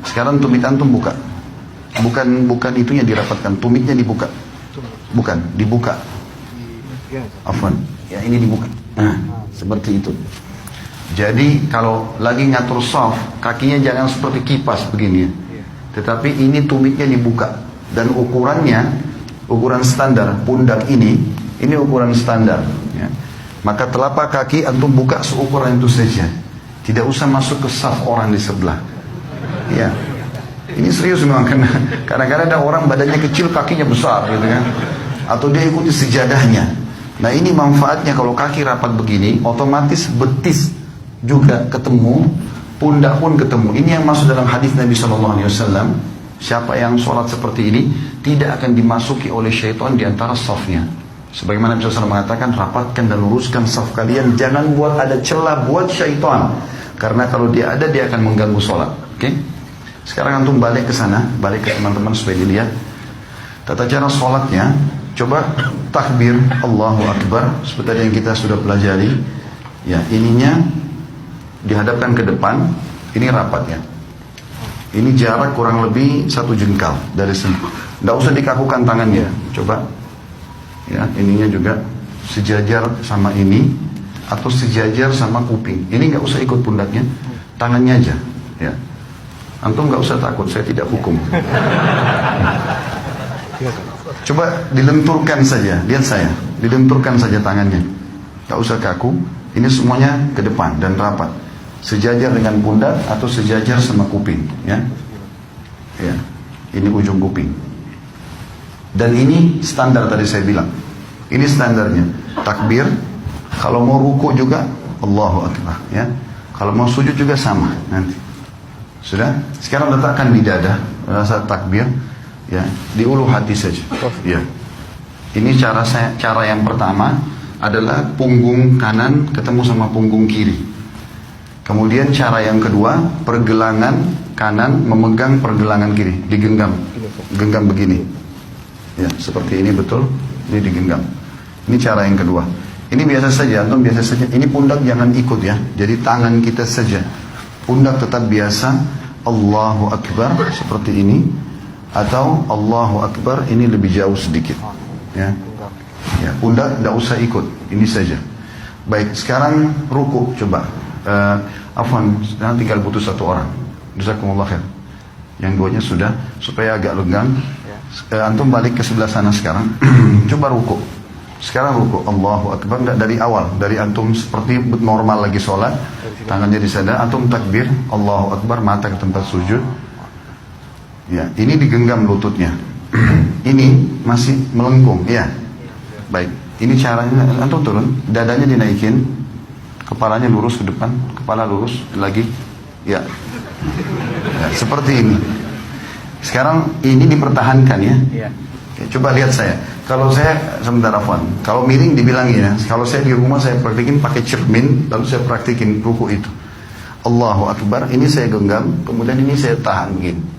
Sekarang tumit antum buka. Bukan itunya dirapatkan, tumitnya dibuka. Bukan, dibuka. Afwan. Ya ini dibuka. Nah, seperti itu. Jadi kalau lagi ngatur shaf, kakinya jangan seperti kipas begini. Tetapi ini tumitnya dibuka dan ukurannya ukuran standar pundak ini ukuran standar. Ya. Maka telapak kaki antum buka seukuran itu saja. Tidak usah masuk ke shaf orang di sebelah. Ya. Ini serius memang karena kadang-kadang ada orang badannya kecil kakinya besar gitu kan. Atau dia ikuti sejadahnya. Nah ini manfaatnya kalau kaki rapat begini, otomatis betis juga ketemu, pundak pun ketemu. Ini yang masuk dalam hadis Nabi SAW. Siapa yang sholat seperti ini tidak akan dimasuki oleh syaitan di antara safnya. Sebagaimana Nabi SAW mengatakan, rapatkan dan luruskan saf kalian, jangan buat ada celah buat syaitan. Karena kalau dia ada, dia akan mengganggu sholat. Oke? Sekarang antum balik ke sana, balik ke teman-teman supaya dilihat tata cara sholatnya. Coba takbir Allahu Akbar seperti yang kita sudah pelajari. Ya, ininya dihadapkan ke depan, ini rapat ya. Ini jarak kurang lebih 1 jengkal dari sini. Tidak usah dikakukan tangannya. Coba, ya, ininya juga sejajar sama ini atau sejajar sama kuping. Ini nggak usah ikut pundaknya, tangannya aja. Ya, antum nggak usah takut, saya tidak hukum. Coba dilenturkan saja, lihat saya, dilenturkan saja tangannya, tak usah kaku. Ini semuanya ke depan dan rapat, sejajar dengan pundak atau sejajar sama kuping, ya. Ya, ini ujung kuping. Dan ini standar tadi saya bilang, ini standarnya. Takbir, kalau mau ruku juga Allahu Akbar, ya. Kalau mau sujud juga sama nanti. Sudah? Sekarang letakkan di dada, rasa takbir. Ya, di ulu hati saja. Ya. Ini cara yang pertama adalah punggung kanan ketemu sama punggung kiri. Kemudian cara yang kedua, pergelangan kanan memegang pergelangan kiri, digenggam. Genggam begini. Ya, seperti ini betul. Ini digenggam. Ini cara yang kedua. Ini biasa saja, antum biasa saja. Ini pundak jangan ikut ya. Jadi tangan kita saja. Pundak tetap biasa. Allahu Akbar seperti ini. Atau Allahu Akbar ini lebih jauh sedikit, ya. Ya, pundak tidak usah ikut, ini saja. Baik, sekarang ruku coba. Afwan, sekarang tinggal butuh 1 orang. Jazakumullah khair. Yang duanya sudah, supaya agak lenggang. Antum balik ke sebelah sana sekarang. Coba ruku. Sekarang ruku Allahu Akbar, tidak dari awal, dari antum seperti normal lagi sholat, tangannya di sana. Antum takbir Allahu Akbar, mata ke tempat sujud. Ya, ini digenggam lututnya. Ini masih melengkung, ya. Baik, ini caranya. Antum turun, dadanya dinaikin, kepalanya lurus ke depan, kepala lurus lagi, ya. Ya, seperti ini. Sekarang ini dipertahankan ya. Ya, coba lihat saya. Kalau saya sebentar Afwan, kalau miring dibilangin ya. Kalau saya di rumah saya praktikin pakai cermin, lalu saya praktikin ruku itu. Allahu Akbar, ini saya genggam, kemudian ini saya tahan begini.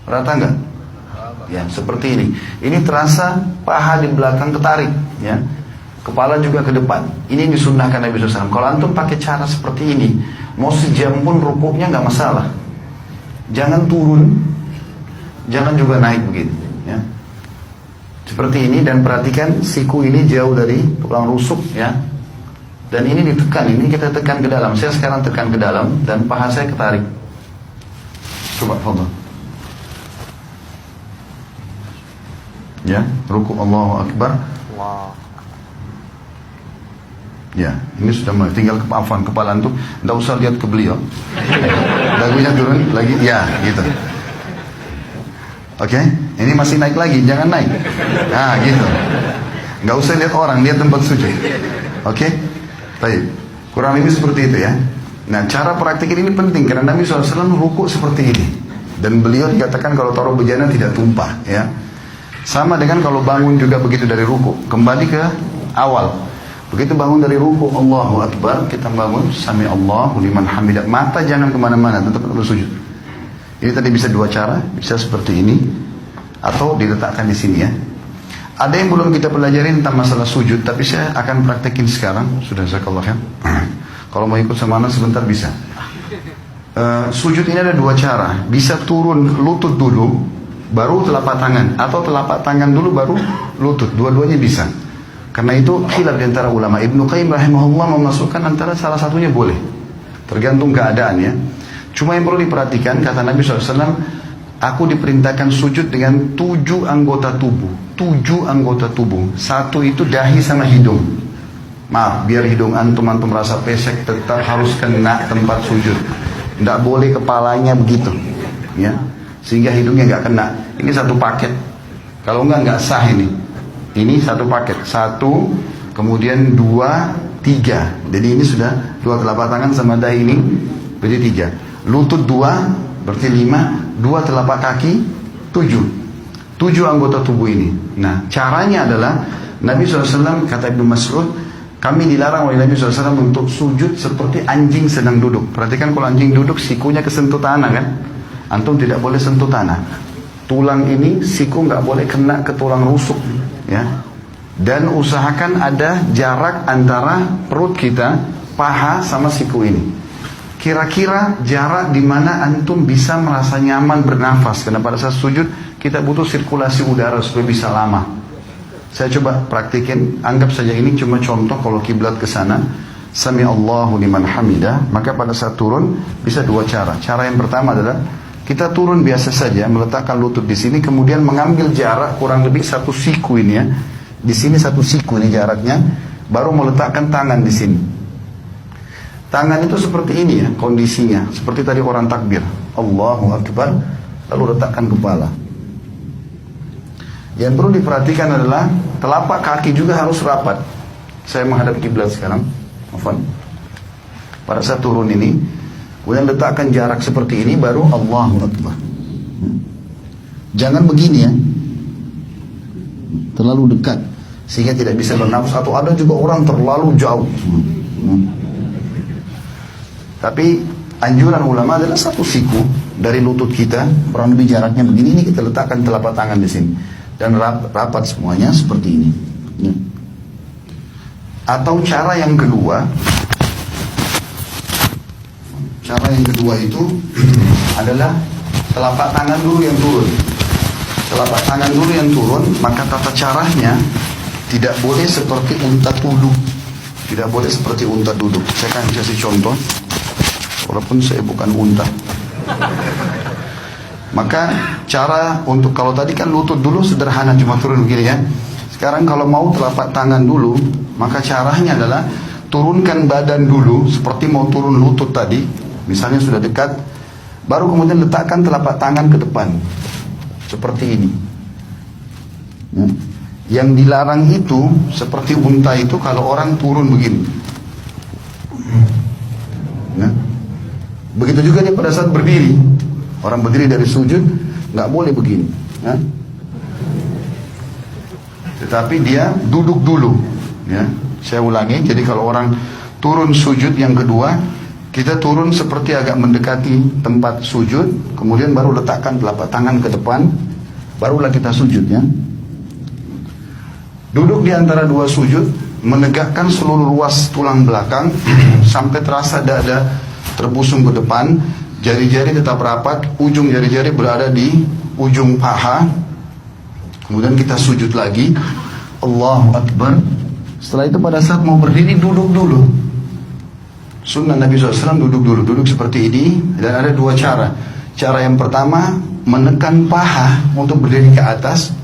Rata enggak? Ya, seperti ini. Ini terasa paha di belakang ketarik, ya. Kepala juga ke depan. Ini disunnahkan Nabi SAW. Kalau antum pakai cara seperti ini, mau sejam pun rukuknya nggak masalah. Jangan turun, jangan juga naik begini, ya. Seperti ini, dan perhatikan siku ini jauh dari tulang rusuk, ya. Dan ini ditekan, ini kita tekan ke dalam. Saya sekarang tekan ke dalam dan paha saya ketarik. Coba foto. Ya, ruku Allahu Akbar. Ya, ini sudah mulai. Tinggal Afwan, kepala antum, tidak usah lihat ke beliau. Dagunya turun lagi, ya, gitu. Oke, ini masih naik lagi, jangan naik. Nah, gitu. Nggak usah lihat orang, lihat tempat sujud. Oke, baik. Kurang lebih seperti itu ya. Nah, cara praktik ini penting karena Nabi SAW ruku seperti ini. Dan beliau dikatakan kalau taruh bejana tidak tumpah, ya. Sama dengan kalau bangun juga begitu dari ruku. Kembali ke awal. Begitu bangun dari ruku, Allahu Akbar, kita bangun, Sami Allahu liman hamidah. Mata jangan kemana-mana, tetap bersujud. Ini tadi bisa 2 cara, bisa seperti ini, atau diletakkan di sini ya. Ada yang belum kita pelajari tentang masalah sujud, tapi saya akan praktekin sekarang. Sudah, jazakallah khair. Kalau mau ikut sama anak sebentar bisa. Sujud ini ada dua cara. Bisa turun lutut dulu, baru telapak tangan, atau telapak tangan dulu baru lutut. Dua-duanya bisa. Karena itu khilaf di antara ulama. Ibnu Qayyim rahimahullah memasukkan antara salah satunya boleh. Tergantung keadaan ya. Cuma yang perlu diperhatikan, kata Nabi SAW, aku diperintahkan sujud dengan 7 anggota tubuh. 7 anggota tubuh. Satu itu dahi sama hidung. Maaf, biar hidung antum merasa pesek, tetap harus kena tempat sujud. Tidak boleh kepalanya begitu, ya, sehingga hidungnya nggak kena. Ini satu paket. Kalau nggak sah ini. Ini satu paket. 1, kemudian 2, 3. Jadi ini sudah 2 telapak tangan sama dahi ini, berarti 3. Lutut 2, berarti 5. 2 telapak kaki, 7. 7 anggota tubuh ini. Nah, caranya adalah Nabi SAW, kata Ibnu Mas'ud, kami dilarang oleh Nabi SAW untuk sujud seperti anjing sedang duduk. Perhatikan kalau anjing duduk, sikunya kesentuh tanah kan? Antum tidak boleh sentuh tanah. Tulang ini, siku nggak boleh kena ke tulang rusuk, ya. Dan usahakan ada jarak antara perut kita, paha sama siku ini. Kira-kira jarak di mana antum bisa merasa nyaman bernafas. Karena pada saat sujud kita butuh sirkulasi udara supaya bisa lama. Saya coba praktikin, anggap saja ini cuma contoh kalau kiblat ke sana. Sami Allahu liman hamidah, maka pada saat turun bisa 2 cara. Cara yang pertama adalah kita turun biasa saja, meletakkan lutut di sini, kemudian mengambil jarak kurang lebih 1 siku ini ya. Di sini 1 siku ini jaraknya, baru meletakkan tangan di sini. Tangan itu seperti ini ya kondisinya, seperti tadi orang takbir, Allahu Akbar, lalu letakkan kepala. Yang perlu diperhatikan adalah telapak kaki juga harus rapat. Saya menghadap kiblat sekarang. Afwan. Pada saat turun ini, kemudian letakkan jarak seperti ini, baru Allahu Akbar. Jangan begini ya, terlalu dekat sehingga tidak bisa bernafas. Atau ada juga orang terlalu jauh. Tapi anjuran ulama adalah 1 siku dari lutut kita, kurang lebih jaraknya begini. Ini kita letakkan telapak tangan di sini. Dan rapat semuanya seperti ini ya. Atau cara yang kedua itu adalah telapak tangan dulu yang turun. Telapak tangan dulu yang turun, maka tata caranya tidak boleh seperti unta duduk. Tidak boleh seperti unta duduk. Saya akan kasih contoh, walaupun saya bukan unta. Maka cara untuk, kalau tadi kan lutut dulu sederhana cuma turun begini ya. Sekarang kalau mau telapak tangan dulu, maka caranya adalah turunkan badan dulu seperti mau turun lutut tadi. Misalnya sudah dekat, baru kemudian letakkan telapak tangan ke depan. Seperti ini. Ya. Yang dilarang itu seperti unta itu kalau orang turun begini. Ya. Begitu juga dia pada saat berdiri. Orang berdiri dari sujud nggak boleh begini, ya. Tetapi dia duduk dulu, ya. Saya ulangi. Jadi kalau orang turun sujud yang kedua, kita turun seperti agak mendekati tempat sujud, kemudian baru letakkan telapak tangan ke depan, barulah kita sujud, ya. Duduk di antara 2 sujud, menegakkan seluruh ruas tulang belakang sampai terasa dada terbusung ke depan. Jari-jari tetap rapat, ujung jari-jari berada di ujung paha. Kemudian kita sujud lagi, Allahu Akbar. Setelah itu pada saat mau berdiri, duduk dulu. Sunnah Nabi SAW duduk dulu, duduk seperti ini. Dan ada 2 cara. Cara yang pertama, menekan paha untuk berdiri ke atas,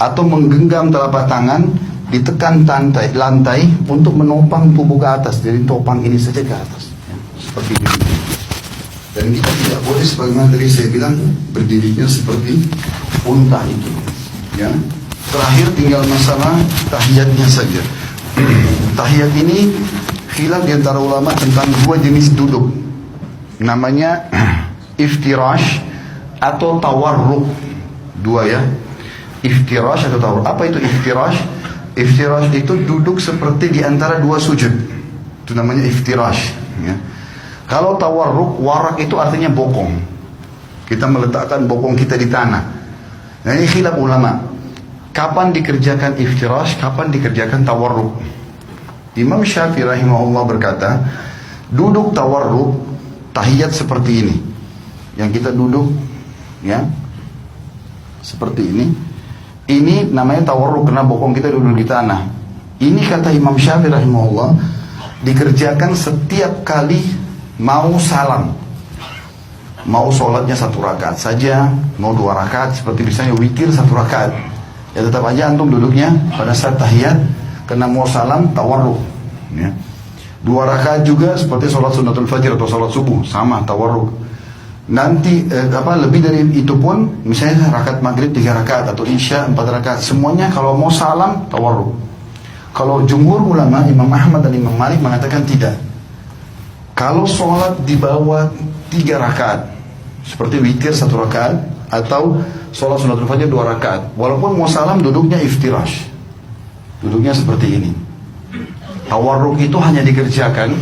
atau menggenggam telapak tangan, ditekan lantai untuk menopang tubuh ke atas. Jadi topang ini saja ke atas, ya, seperti ini. Dan kita tidak boleh sebagaimana tadi saya bilang berdirinya seperti unta itu, ya. Terakhir tinggal masalah tahiyatnya saja. Tahiyat ini khilaf di antara ulama tentang 2 jenis duduk. Namanya iftirash atau tawarruk. 2 ya. Iftirash atau tawarruk. Apa itu iftirash? Iftirash itu duduk seperti di antara 2 sujud. Itu namanya iftirash, ya. Kalau tawarruk, warak itu artinya bokong. Kita meletakkan bokong kita di tanah. Nah, ini khilaf ulama. Kapan dikerjakan iftirash, kapan dikerjakan tawarruk? Imam Syafi'i rahimahullah berkata, duduk tawarruk tahiyat seperti ini, yang kita duduk, ya, seperti ini. Ini namanya tawarruk karena bokong kita duduk di tanah. Ini kata Imam Syafi'i rahimahullah dikerjakan setiap kali mau salam. Mau sholatnya 1 rakaat saja, mau 2 rakaat, seperti misalnya witir 1 rakaat. Ya tetap aja antum duduknya pada saat tahiyat, karena mau salam tawarruk. Ya. 2 rakaat juga seperti sholat sunnatul fajr atau sholat subuh, sama tawarruk. Nanti lebih dari itu pun, misalnya rakaat maghrib 3 rakaat atau isya 4 rakaat, semuanya kalau mau salam tawarruk. Kalau jumhur ulama Imam Ahmad dan Imam Malik mengatakan tidak. Kalau sholat di bawah 3 rakaat, seperti witir 1 rakaat atau sholat sunnatul fajr 2 rakaat, walaupun mau salam duduknya iftirash, duduknya seperti ini. Tawarruk itu hanya dikerjakan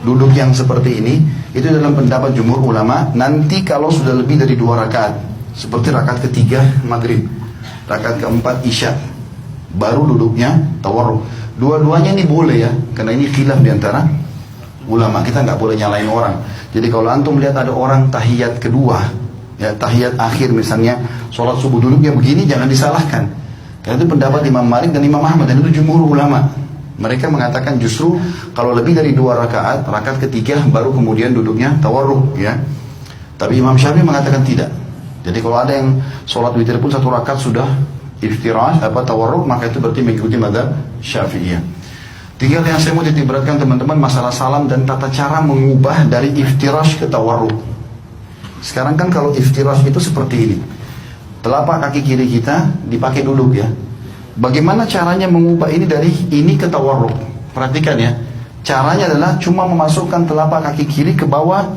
duduk yang seperti ini. Itu dalam pendapat jumhur ulama. Nanti kalau sudah lebih dari 2 rakaat, seperti rakaat ketiga maghrib, rakaat keempat isya, baru duduknya tawarruk. Dua-duanya ini boleh ya, karena ini khilaf diantara ulama. Kita nggak boleh nyalain orang. Jadi kalau antum lihat ada orang tahiyat kedua, ya tahiyat akhir misalnya, sholat subuh duduknya begini, jangan disalahkan. Karena itu pendapat Imam Malik dan Imam Ahmad, dan itu jumhur ulama. Mereka mengatakan justru kalau lebih dari 2 rakaat, rakaat ketiga baru kemudian duduknya tawarruk, ya. Tapi Imam Syafi'i mengatakan tidak. Jadi kalau ada yang sholat witir pun 1 rakaat sudah iftirash tawarruk, maka itu berarti mengikuti mazhab Syafi'iyah. Tinggal yang saya mau titik beratkan teman-teman, masalah salam dan tata cara mengubah dari iftirash ke tawarruk. Sekarang kan kalau iftirash itu seperti ini, telapak kaki kiri kita dipakai duduk, ya. Bagaimana caranya mengubah ini dari ini ke tawarruk? Perhatikan ya, caranya adalah cuma memasukkan telapak kaki kiri ke bawah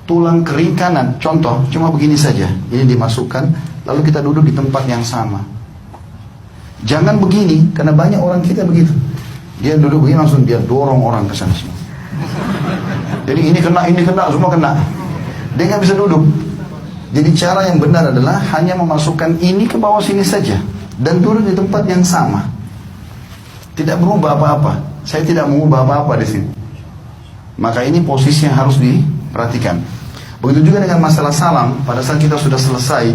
tulang kering kanan. Contoh, cuma begini saja, ini dimasukkan, lalu kita duduk di tempat yang sama. Jangan begini, karena banyak orang kita begitu. Dia duduk begini langsung dia dorong orang ke sana semua. Jadi ini kena, semua kena. Dia nggak bisa duduk. Jadi cara yang benar adalah hanya memasukkan ini ke bawah sini saja dan duduk di tempat yang sama. Tidak berubah apa-apa. Saya tidak mengubah apa-apa di sini. Maka ini posisi yang harus diperhatikan. Begitu juga dengan masalah salam. Pada saat kita sudah selesai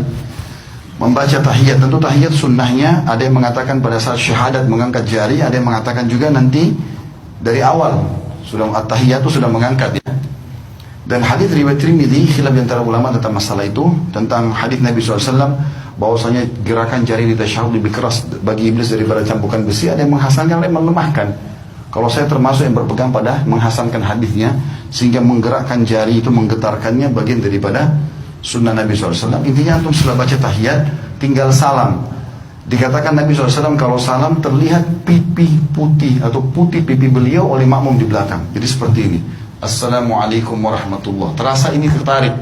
membaca tahiyat, tentu tahiyat sunnahnya ada yang mengatakan pada saat syahadat mengangkat jari, ada yang mengatakan juga nanti dari awal sudah at-tahiyat itu sudah mengangkat, ya. Dan hadis riwayat Tirmidzi, khilaf antara ulama tentang masalah itu, tentang hadis Nabi SAW bahwasanya gerakan jari di tasyahud lebih keras bagi iblis daripada cambukan besi. Ada yang menghasankan, ada yang melemahkan. Kalau saya termasuk yang berpegang pada menghasankan hadisnya, sehingga menggerakkan jari itu, menggetarkannya bagian daripada sunnah Nabi SAW. Intinya antum setelah baca tahiyat tinggal salam. Dikatakan Nabi SAW kalau salam terlihat pipi putih atau putih pipi beliau oleh makmum di belakang. Jadi seperti ini, Assalamualaikum warahmatullah. Terasa ini tertarik,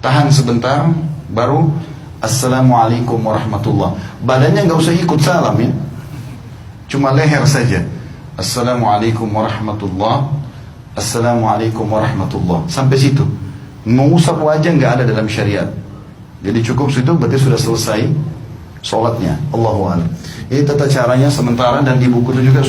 tahan sebentar, baru Assalamualaikum warahmatullah. Badannya nggak usah ikut salam, ya, cuma leher saja. Assalamualaikum warahmatullah, Assalamualaikum warahmatullah. Sampai situ. Mengusap wajah nggak ada dalam syariat. Jadi cukup situ berarti sudah selesai sholatnya. Allahu a'lam. Ini tata caranya sementara, dan di buku itu juga